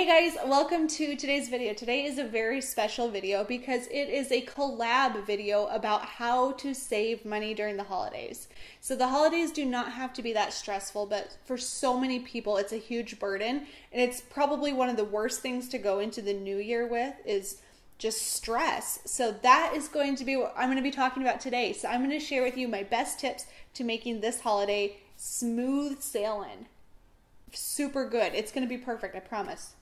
guys, welcome to today's video. Today is a very special video because it is a collab video about how to save money during the holidays. So the holidays do not have to be that stressful, but for so many people it's a huge burden, and it's probably one of the worst things to go into the new year with is just stress. So that is going to be what I'm going to be talking about today. So I'm going to share with you my best tips to making this holiday smooth sailing. Super good. It's going to be perfect, I promise.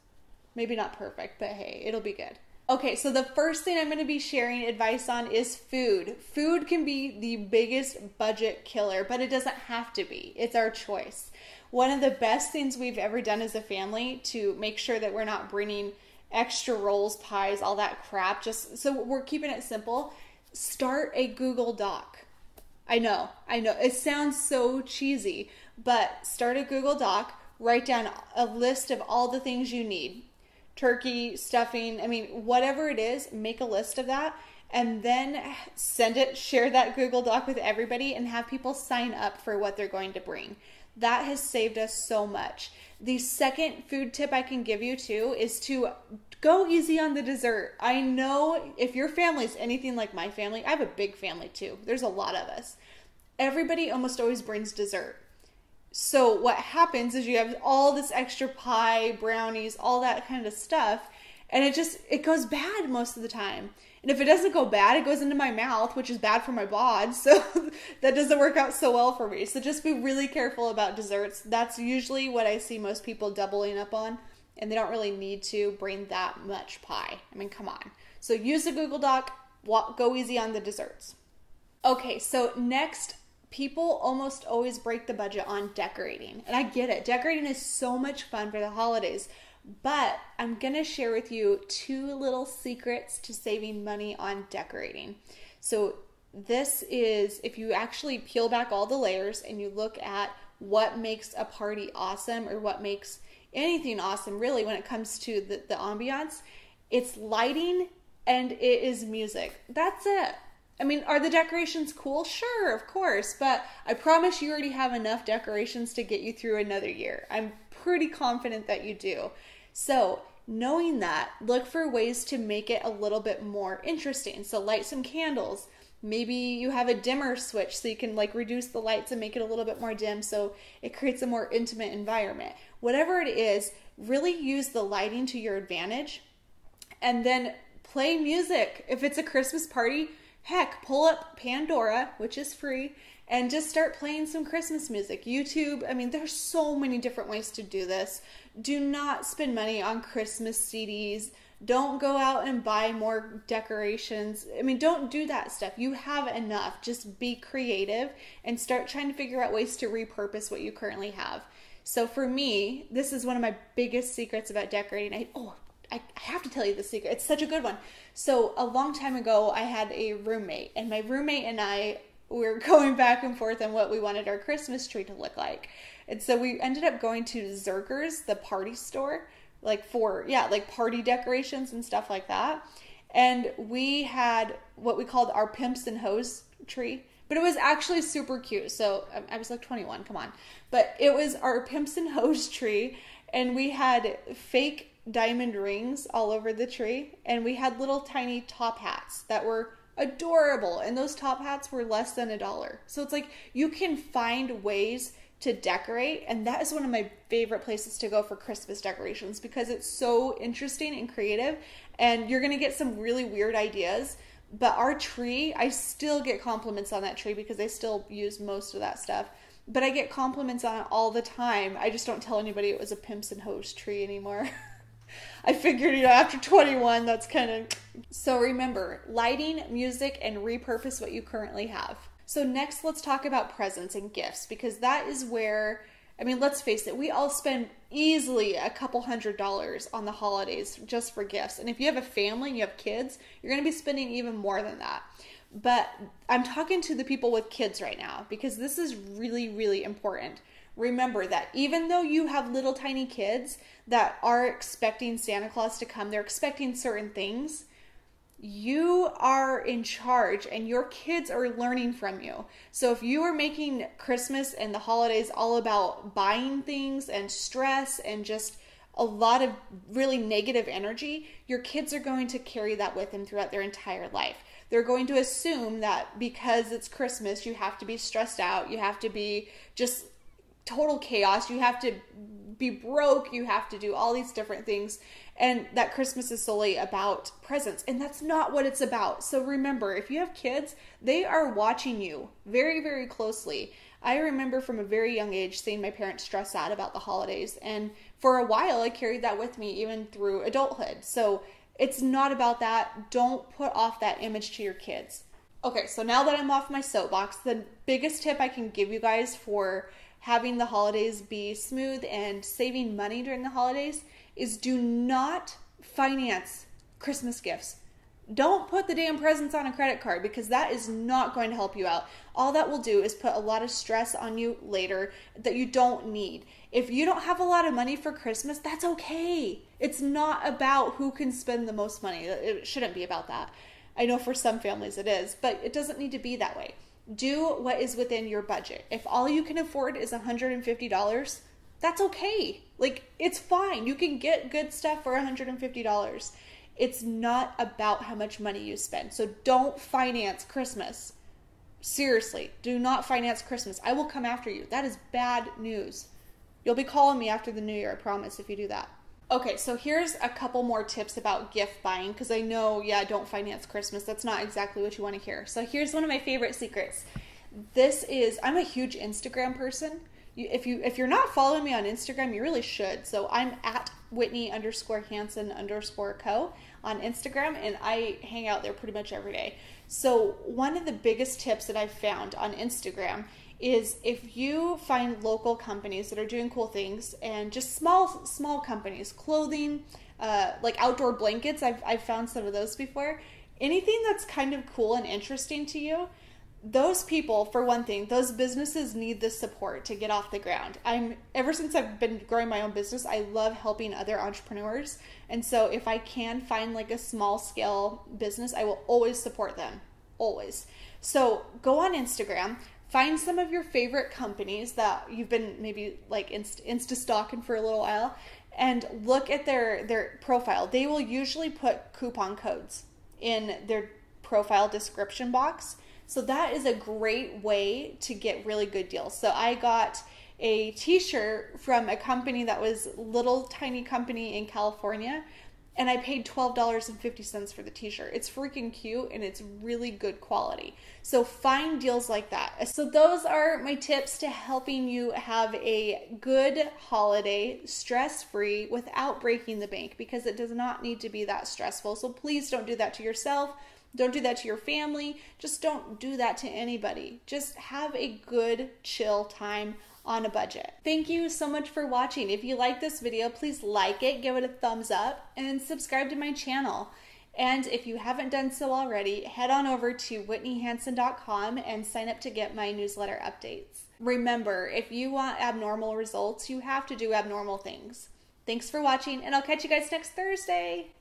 Maybe not perfect, but hey, it'll be good. Okay, so the first thing I'm going to be sharing advice on is food. Food can be the biggest budget killer, but it doesn't have to be. It's our choice. One of the best things we've ever done as a family to make sure that we're not bringing extra rolls, pies, all that crap, just so we're keeping it simple, start a Google Doc. I know, it sounds so cheesy, but start a Google Doc, write down a list of all the things you need. Turkey, stuffing, whatever it is, make a list of that and then share that Google Doc with everybody and have people sign up for what they're going to bring. That has saved us so much. The second food tip I can give you too is to go easy on the dessert. I know if your family's anything like my family, I have a big family too. There's a lot of us. Everybody almost always brings dessert. So what happens is you have all this extra pie, brownies, all that kind of stuff, and it goes bad most of the time. And if it doesn't go bad, it goes into my mouth, which is bad for my bod, so that doesn't work out so well for me. So just be really careful about desserts. That's usually what I see most people doubling up on, and they don't really need to bring that much pie. Come on. So use a Google Doc, go easy on the desserts. Okay, so next, people almost always break the budget on decorating. And I get it. Decorating is so much fun for the holidays. But I'm going to share with you 2 little secrets to saving money on decorating. So this is, if you actually peel back all the layers and you look at what makes a party awesome or what makes anything awesome really when it comes to the ambiance, it's lighting and it is music. That's it. Are the decorations cool? Sure, of course, but I promise you already have enough decorations to get you through another year. I'm pretty confident that you do. So, knowing that, look for ways to make it a little bit more interesting. So, light some candles. Maybe you have a dimmer switch so you can reduce the lights and make it a little bit more dim so it creates a more intimate environment. Whatever it is, really use the lighting to your advantage and then play music. If it's a Christmas party, heck, pull up Pandora, which is free, and just start playing some Christmas music. YouTube, there's so many different ways to do this. Do not spend money on Christmas CDs. Don't go out and buy more decorations. Don't do that stuff. You have enough. Just be creative and start trying to figure out ways to repurpose what you currently have. So for me, this is one of my biggest secrets about decorating. I have to tell you the secret. It's such a good one. So a long time ago, I had a roommate, and my roommate and I were going back and forth on what we wanted our Christmas tree to look like. And so we ended up going to Zerker's, the party store, for party decorations and stuff like that. And we had what we called our Pimps and Hoes tree, but it was actually super cute. So I was 21, come on. But it was our Pimps and Hoes tree, and we had fake diamond rings all over the tree, and we had little tiny top hats that were adorable, and those top hats were less than $1. So it's you can find ways to decorate, and that is one of my favorite places to go for Christmas decorations because it's so interesting and creative, and you're gonna get some really weird ideas. But our tree, I still get compliments on that tree because I still use most of that stuff, but I get compliments on it all the time. I just don't tell anybody it was a Pimps and Hoes tree anymore. I figured, after 21, that's kind of... So remember, lighting, music, and repurpose what you currently have. So next, let's talk about presents and gifts, because that is where, let's face it, we all spend easily a couple $100s on the holidays just for gifts. And if you have a family and you have kids, you're going to be spending even more than that. But I'm talking to the people with kids right now, because this is really, really important. Remember that even though you have little tiny kids that are expecting Santa Claus to come, they're expecting certain things, you are in charge and your kids are learning from you. So if you are making Christmas and the holidays all about buying things and stress and just a lot of really negative energy, your kids are going to carry that with them throughout their entire life. They're going to assume that because it's Christmas, you have to be stressed out, you have to be just total chaos, you have to be broke, you have to do all these different things, and that Christmas is solely about presents, and that's not what it's about. So remember, if you have kids, they are watching you very, very closely. I remember from a very young age seeing my parents stress out about the holidays, and for a while I carried that with me even through adulthood. So it's not about that. Don't put off that image to your kids. Okay, so now that I'm off my soapbox, the biggest tip I can give you guys for having the holidays be smooth and saving money during the holidays is do not finance Christmas gifts. Don't put the damn presents on a credit card, because that is not going to help you out. All that will do is put a lot of stress on you later that you don't need. If you don't have a lot of money for Christmas, that's okay. It's not about who can spend the most money. It shouldn't be about that. I know for some families it is, but it doesn't need to be that way. Do what is within your budget. If all you can afford is $150, that's okay. Like, it's fine. You can get good stuff for $150. It's not about how much money you spend. So don't finance Christmas. Seriously, do not finance Christmas. I will come after you. That is bad news. You'll be calling me after the new year, I promise, if you do that. Okay, so here's a couple more tips about gift buying, because I know, don't finance Christmas. That's not exactly what you want to hear. So here's one of my favorite secrets. I'm a huge Instagram person. If you're not following me on Instagram, you really should. So I'm at Whitney_Hansen_co on Instagram, and I hang out there pretty much every day. So one of the biggest tips that I've found on Instagram is if you find local companies that are doing cool things, and just small companies, clothing, like outdoor blankets, I've found some of those before. Anything that's kind of cool and interesting to you, those people, for one thing, those businesses need the support to get off the ground. Ever since I've been growing my own business, I love helping other entrepreneurs. And so if I can find like a small scale business, I will always support them. Always. So go on Instagram, find some of your favorite companies that you've been maybe like Insta stalking for a little while, and look at their profile. They will usually put coupon codes in their profile description box. So that is a great way to get really good deals. So I got a t-shirt from a company that was little tiny company in California, and I paid $12.50 for the t-shirt. It's freaking cute, and it's really good quality. So find deals like that. So those are my tips to helping you have a good holiday, stress-free, without breaking the bank, because it does not need to be that stressful. So please don't do that to yourself. Don't do that to your family. Just don't do that to anybody. Just have a good, chill time on a budget. Thank you so much for watching. If you like this video, please like it, give it a thumbs up, and subscribe to my channel. And if you haven't done so already, head on over to whitneyhansen.com and sign up to get my newsletter updates. Remember, if you want abnormal results, you have to do abnormal things. Thanks for watching, and I'll catch you guys next Thursday.